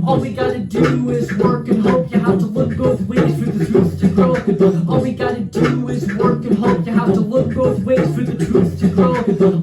All we gotta do is work and hope. You have to look both ways for the truth to grow. All we gotta do is work and hope. You have to look both ways for the truth to grow.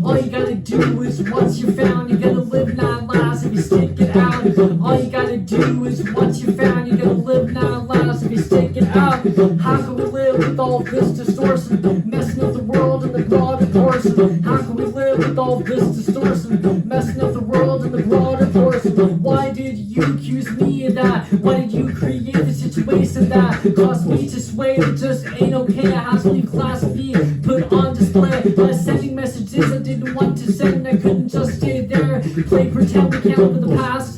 All you gotta do is once you're found, you gotta live 9 lives if you stick it out. All you gotta do is once you're found, you gotta live 9 lives if you stick it out. How can we live with all this distortion, messing up the world and the broader portion? How can we live with all this distortion, messing up the world and the broader portion? Why did you accuse me of that? Why did you create the situation that caused me to sway? It just ain't okay. I have to leave class B put on display by sending messages I didn't want to send. I couldn't just stay there, play pretend we can't live in the past.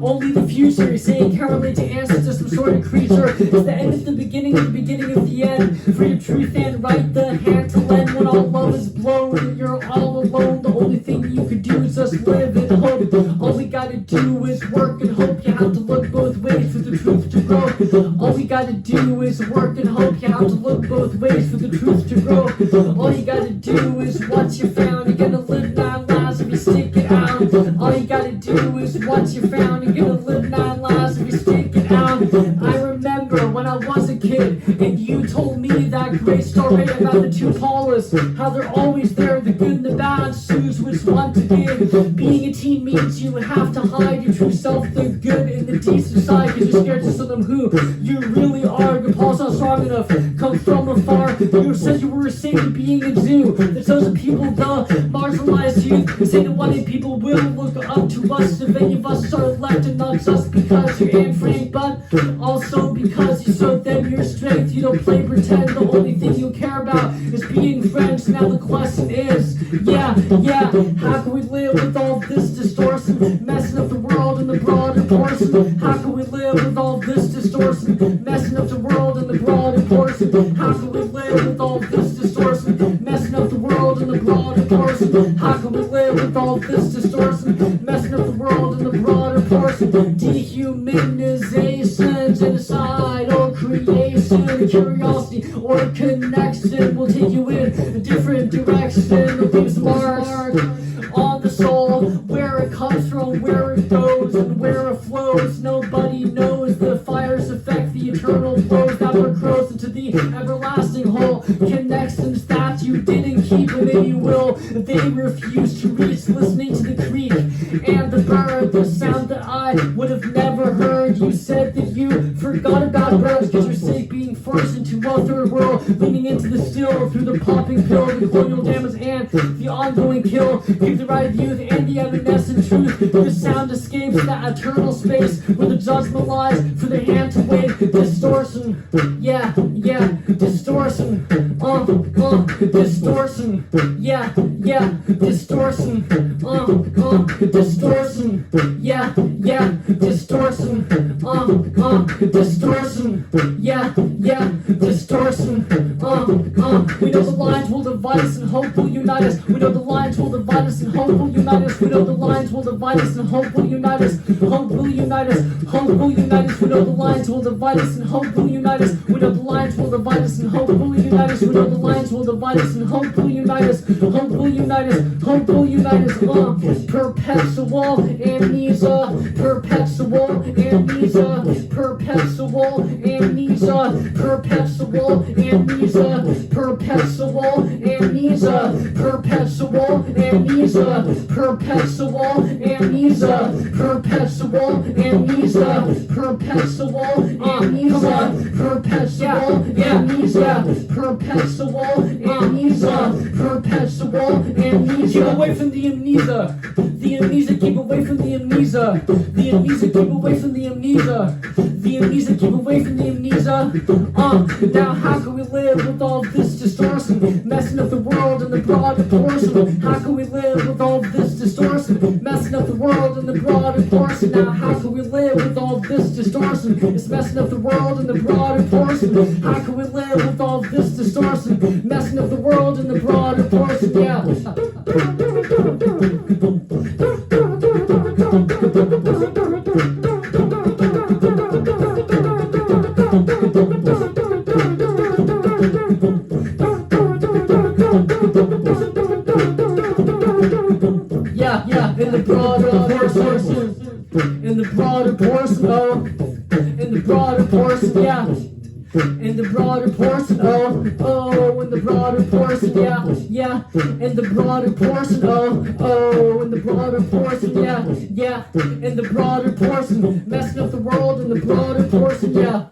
Only the future is saying can't relate to answers to some sort of creature. It's the end of the beginning of the end. Free of truth and right the hand to lend when all love is blown and you're all alone. The only thing you could do is just live and hope. All we gotta do is work and hope. You have to look both ways for the truth to grow. All we gotta do is work and hope. You have to look both ways for the truth to grow. All you gotta do is once you're found, you're gonna live 9 lives if you stick it out. All you gotta do is once you're found, you're gonna live 9 lives if you stick it out. I remember when I was a kid and you told me that great story about the two Paulas, how they're always there, the good and the bad, choose which one to give. Being a teen means you have to hide your true self, the good and the decent side, because you're scared to show them who you really are. Your Paul's not strong enough, come from afar. You said you were a saint being a Jew, the chosen people, the marginalized youth. Say that one day people will look up to us if any of us are left, and not just because you're Anne Frank, but also because you showed them your strength. You don't play pretend, the only thing you care about is being friends. Now the question is, yeah, how can we live with all this distortion, messing up the world and the broader portion? How can we live with all this distortion, messing up the world and the broader portion? How can we live with all this distortion, messing up the world and the broader portion? How can we live with all this distortion, messing up the world and the broader portion? Dehumanization, genocide, or creation, curiosity or connection will take you in a different direction. It leaves a mark on the soul, where it comes from, where it goes, and where it flows. Nobody knows the fire's effect, the eternal flows that recross into the everlasting whole. Connections that you didn't keep, and then you will. They refuse to reach, listening to the creek and the bird, the sound that I would have never heard. You said that you forgot about birds because you're sick, being forced into a third world, leaning into the still through the popping pill, the colonial damage and the ongoing kill. Keep the right of youth and the evanescent truth. The sound escapes that eternal space where the judgment lies for the hand to wave. Distortion, yeah, distortion, distortion, yeah, distortion, distortion, yeah, distortion, distortion, yeah, distortion, we know the lines will divide us and hope will unite us. We know the lines will divide us and hope will unite us. We know the lines will divide us and hope will unite us. Hope will unite us. Hope will unite us. We know the lines will divide us and hope will unite us. We know the lines will divide us and hope will unite us. We know the lines will divide us and hope will unite us. Hope will unite us. Hope will unite us. Perpetual amnesia. Perpetual amnesia. Perpetual amnesia. Perpetual amnesia. Perpetual amnesia. Perpetual amnesia. Perpetual amnesia. amnesia, perpetual amnesia, perpetual amnesia, perpetual amnesia, perpetual amnesia, perpetual amnesia. Keep away from the amnesia. The amnesia, keep away from the amnesia. The amnesia, keep away from the amnesia. The amnesia, keep away from the amnesia. Now how can we live with all this distortion, messing up the world in the broader portion? How can we live with all this distortion, messing up the world in the broader portion? Now how can we live with all this distortion? It's messing up the world in the broader portion. How can we live with all this distortion, messing up the world in the broader portion? Yeah. Yeah, in the broader portion, in the broader portion, oh, in the broader portion, yeah, in the broader portion, oh, in the broader portion, yeah, in the broader portion, oh, in the broader portion, yeah, in the broader portion, messing up the world in the broader portion, yeah.